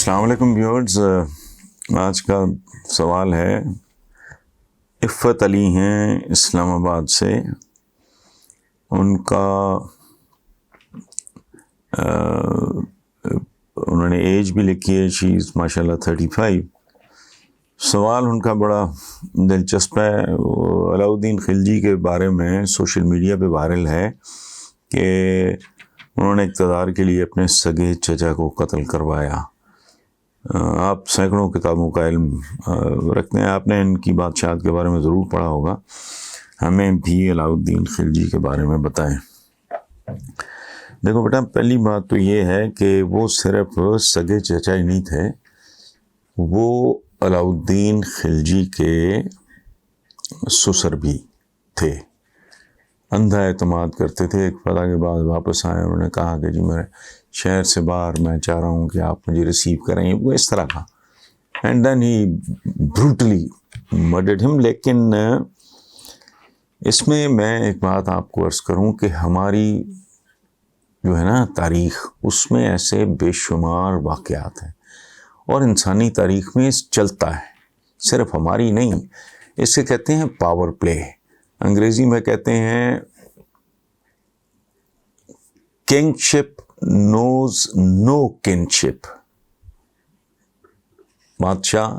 السلام علیکم ویورز. آج کا سوال ہے، عفت علی ہیں اسلام آباد سے. ان کا انہوں نے ایج بھی لکھی ہے، شی از ماشاء اللہ 35. سوال ان کا بڑا دلچسپ ہے. علاؤالدین خلجی کے بارے میں سوشل میڈیا پہ وائرل ہے کہ انہوں نے اقتدار کے لیے اپنے سگے چچا کو قتل کروایا. آپ سینکڑوں کتابوں کا علم رکھتے ہیں، آپ نے ان کی بادشاہت کے بارے میں ضرور پڑھا ہوگا. ہمیں بھی علاؤالدین خلجی کے بارے میں بتائیں. دیکھو بیٹا، پہلی بات تو یہ ہے کہ وہ صرف سگے چچا ہی نہیں تھے، وہ علاؤالدین خلجی کے سسر بھی تھے. اندھا اعتماد کرتے تھے. ایک فتح کے بعد واپس آئے، انہوں نے کہا کہ جی میرے شہر سے باہر میں چاہ رہا ہوں کہ آپ مجھے ریسیو کریں. وہ اس طرح کا، اینڈ دین ہی بروٹلی مرڈرڈ ہم. لیکن اس میں ایک بات آپ کو عرض کروں کہ ہماری جو ہے نا تاریخ، اس میں ایسے بے شمار واقعات ہیں، اور انسانی تاریخ میں چلتا ہے، صرف ہماری نہیں. اسے کہتے ہیں پاور پلے. انگریزی میں کہتے ہیں کنگ شپ نوز نو کنشپ. بادشاہ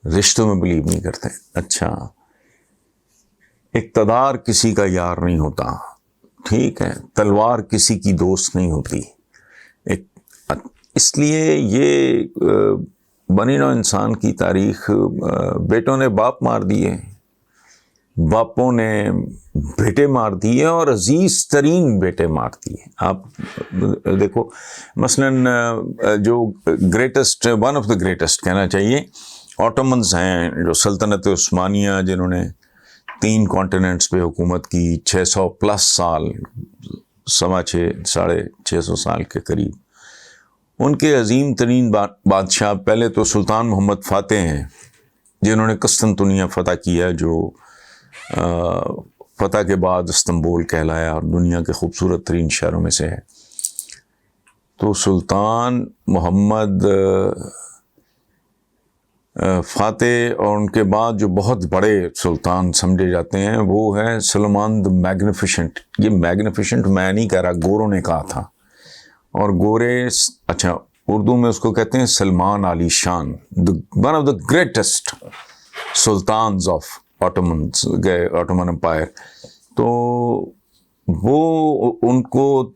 رشتوں میں بلیو نہیں کرتے. اچھا، اقتدار کسی کا یار نہیں ہوتا، ٹھیک ہے، تلوار کسی کی دوست نہیں ہوتی. اس لیے یہ بنی نوع انسان کی تاریخ، بیٹوں نے باپ مار دیے، باپوں نے بیٹے مار دیے، اور عزیز ترین بیٹے مار دیے. آپ دیکھو مثلاً جو greatest, one of the greatest کہنا چاہیے، آٹومنز ہیں، جو سلطنت عثمانیہ، جنہوں نے 3 کانٹیننٹس پہ حکومت کی، 600 پلس سال، 650 سال کے قریب. ان کے عظیم ترین بادشاہ پہلے تو سلطان محمد فاتح ہیں، جنہوں نے قسطنطنیہ فتح کیا، جو فتح کے بعد استنبول کہلایا اور دنیا کے خوبصورت ترین شہروں میں سے ہے. تو سلطان محمد فاتح، اور ان کے بعد جو بہت بڑے سلطان سمجھے جاتے ہیں وہ ہے سلمان دی میگنیفیشنٹ. یہ میگنیفیشنٹ میں نہیں کہہ رہا، گوروں نے کہا تھا. اور گورے، اچھا اردو میں اس کو کہتے ہیں سلمان علی شان، one of the greatest sultans of Ottoman empire. تو وہ ان کو،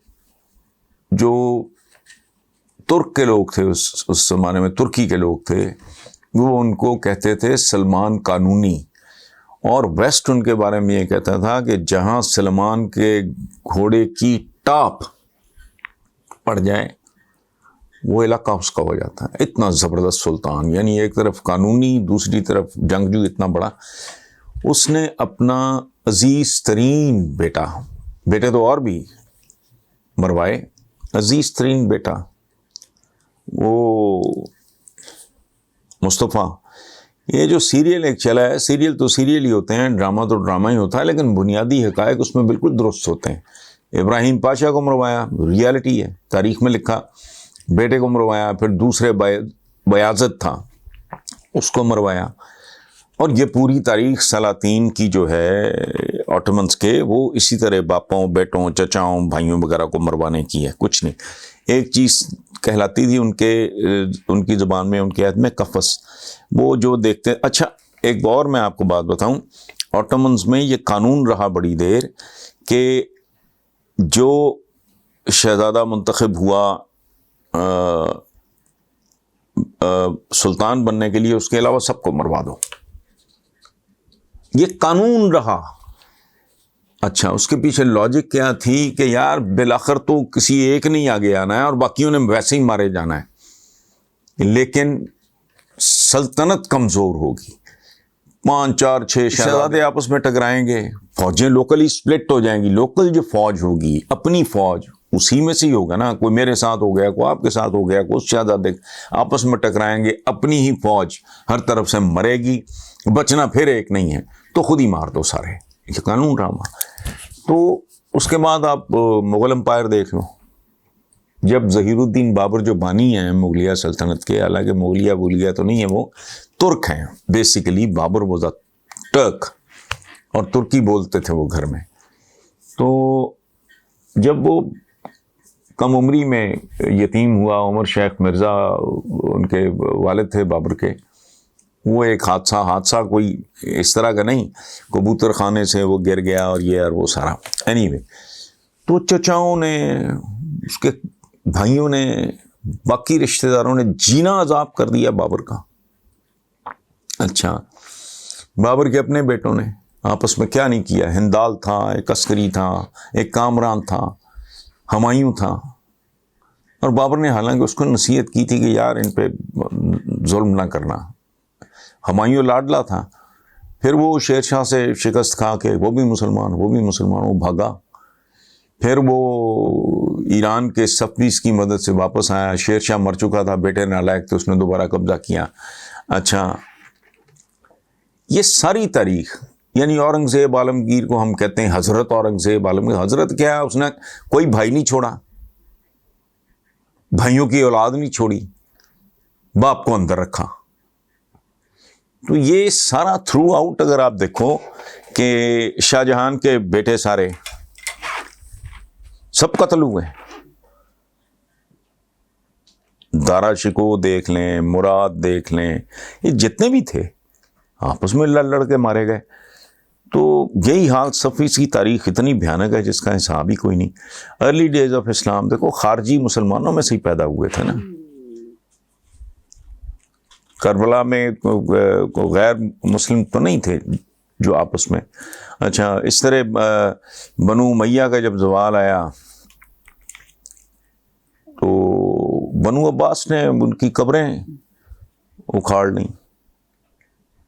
جو ترک کے لوگ تھے اس زمانے میں، ترکی کے لوگ تھے، وہ ان کو کہتے تھے سلمان قانونی. اور ویسٹ ان کے بارے میں یہ کہتا تھا کہ جہاں سلمان کے گھوڑے کی ٹاپ پڑ جائے وہ علاقہ اس کا ہو جاتا ہے. اتنا زبردست سلطان، یعنی ایک طرف قانونی، دوسری طرف جنگجو اتنا بڑا. اس نے اپنا عزیز ترین بیٹے تو اور بھی مروائے، عزیز ترین بیٹا وہ مصطفیٰ. یہ جو سیریل ایک چلا ہے، سیریل تو سیریل ہی ہوتے ہیں، ڈرامہ تو ڈرامہ ہی ہوتا ہے، لیکن بنیادی حقائق اس میں بالکل درست ہوتے ہیں. ابراہیم پاشا کو مروایا، ریالٹی ہے، تاریخ میں لکھا. بیٹے کو مروایا، پھر دوسرے بیازد تھا، اس کو مروایا. اور یہ پوری تاریخ سلاطین کی جو ہے آٹومنس کے، وہ اسی طرح باپوں، بیٹوں، چچاؤں، بھائیوں وغیرہ کو مروانے کی ہے. کچھ نہیں. ایک چیز کہلاتی تھی ان کی زبان میں، ان کے عہد میں، قفس. وہ جو دیکھتے. اچھا ایک اور میں آپ کو بات بتاؤں، آٹومنز میں یہ قانون رہا بڑی دیر کہ جو شہزادہ منتخب ہوا سلطان بننے کے لیے، اس کے علاوہ سب کو مروا دو. یہ قانون رہا. اچھا، اس کے پیچھے لاجک کیا تھی کہ یار بالآخر تو کسی ایک نے آگے آنا ہے اور باقیوں نے ویسے ہی مارے جانا ہے. لیکن سلطنت کمزور ہوگی، 5 4 6 شہزادے آپس میں ٹکرائیں گے، فوجیں لوکلی سپلٹ ہو جائیں گی. لوکل جو فوج ہوگی، اپنی فوج، اسی میں سے ہی ہوگا نا. کوئی میرے ساتھ ہو گیا، کوئی آپ کے ساتھ ہو گیا، کوئی شہزادے آپس میں ٹکرائیں گے، اپنی ہی فوج ہر طرف سے مرے گی، بچنا پھر ایک نہیں ہے، تو خود ہی مار دو سارے. یہ قانون رہا. تو اس کے بعد آپ مغل امپائر دیکھ لو. جب ظہیر الدین بابر جو بانی ہیں مغلیہ سلطنت کے، حالانکہ مغلیہ بولیا تو نہیں ہے، وہ ترک ہیں basically, Babur was a Turk, اور ترکی بولتے تھے وہ گھر میں. تو جب وہ کم عمری میں یتیم ہوا، عمر شیخ مرزا ان کے والد تھے بابر کے، وہ ایک حادثہ کوئی اس طرح کا نہیں، کبوتر خانے سے وہ گر گیا اور یہ اور وہ سارا. اینی وے، تو چچاؤں نے، اس کے بھائیوں نے، باقی رشتہ داروں نے جینا عذاب کر دیا بابر کا. اچھا، بابر کے اپنے بیٹوں نے آپس میں کیا نہیں کیا. ہندال تھا، ایک عسکری تھا، ایک کامران تھا، ہمایوں تھا. اور بابر نے حالانکہ اس کو نصیحت کی تھی کہ یار ان پہ ظلم نہ کرنا. ہمایوں لاڈلا تھا. پھر وہ شیر شاہ سے شکست کھا کے وہ بھی مسلمان وہ بھاگا. پھر وہ ایران کے صفویز کی مدد سے واپس آیا. شیر شاہ مر چکا تھا، بیٹے نالائق تھے، اس نے دوبارہ قبضہ کیا. اچھا، یہ ساری تاریخ، یعنی اورنگزیب عالمگیر کو ہم کہتے ہیں حضرت اورنگزیب عالمگیر. حضرت کیا ہے؟ اس نے کوئی بھائی نہیں چھوڑا، بھائیوں کی اولاد نہیں چھوڑی، باپ کو اندر رکھا. تو یہ سارا تھرو آؤٹ اگر آپ دیکھو کہ شاہ جہان کے بیٹے سارے سب قتل ہوئے. دارا شکوہ دیکھ لیں، مراد دیکھ لیں، یہ جتنے بھی تھے آپس میں لڑ کے مارے گئے. تو یہی حال صفویز کی تاریخ اتنی بھیانک ہے جس کا حساب ہی کوئی نہیں. ارلی ڈیز آف اسلام دیکھو، خارجی مسلمانوں میں سے ہی پیدا ہوئے تھے نا. کربلا میں غیر مسلم تو نہیں تھے جو آپس میں. اچھا، اس طرح بنو امیہ کا جب زوال آیا تو بنو عباس نے ان کی قبریں اکھاڑ لیں،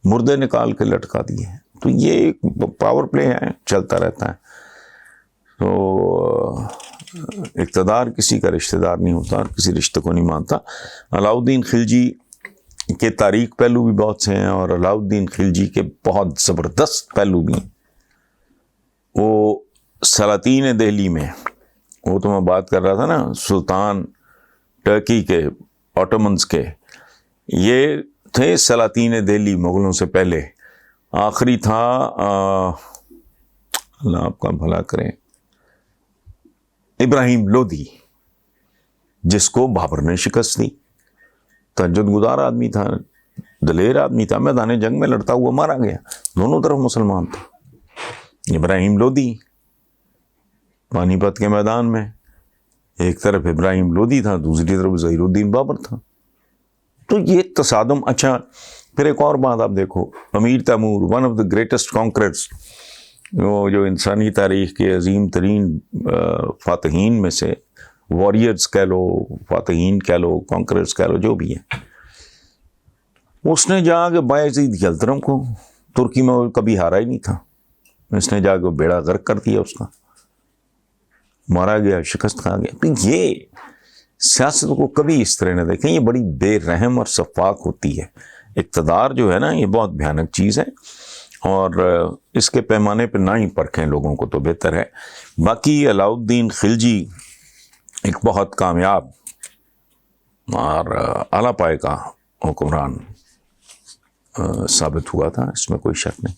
مردے نکال کے لٹکا دیے. تو یہ ایک پاور پلے ہے، چلتا رہتا ہے. تو اقتدار کسی کا رشتہ دار نہیں ہوتا اور کسی رشتے کو نہیں مانتا. علاؤالدین خلجی کے تاریخ پہلو بھی بہت سے ہیں، اور علاؤالدین خلجی کے بہت زبردست پہلو بھی ہیں. وہ سلاطین دہلی میں، وہ تو میں بات کر رہا تھا نا سلطان ٹرکی کے، آٹومنز کے، یہ تھے سلاطین دہلی مغلوں سے پہلے. آخری تھا اللہ آپ کا بھلا کرے، ابراہیم لودھی، جس کو بابر نے شکست دی. تہجد گزار آدمی تھا، دلیر آدمی تھا، میدان جنگ میں لڑتا ہوا مارا گیا. دونوں طرف مسلمان تھا. ابراہیم لودھی پانی پت کے میدان میں، ایک طرف ابراہیم لودھی تھا، دوسری طرف ظہیر الدین بابر تھا. تو یہ تصادم. اچھا، پھر ایک اور بات آپ دیکھو، Amir Timur, one of the greatest conquerors, وہ جو انسانی تاریخ کے عظیم ترین فاتحین میں سے، واریئرز کہہ لو، فاتحین کہہ لو، کانکررز کہہ لو، جو بھی ہیں، اس نے جا کے بایزید یلدرم کو، ترکی میں وہ کبھی ہارا ہی نہیں تھا، اس نے جا کے بیڑا غرق کر دیا اس کا، مارا گیا، شکست کھا گیا. تو یہ سیاست کو کبھی اس طرح نہ دیکھیں، یہ بڑی بے رحم اور سفاک ہوتی ہے. اقتدار جو ہے نا، یہ بہت بھیانک چیز ہے، اور اس کے پیمانے پہ نہ ہی پرکھیں لوگوں کو تو بہتر ہے. باقی علاؤالدین خلجی ایک بہت کامیاب اور اعلیٰ پائے کا حکمران ثابت ہوا تھا، اس میں کوئی شک نہیں.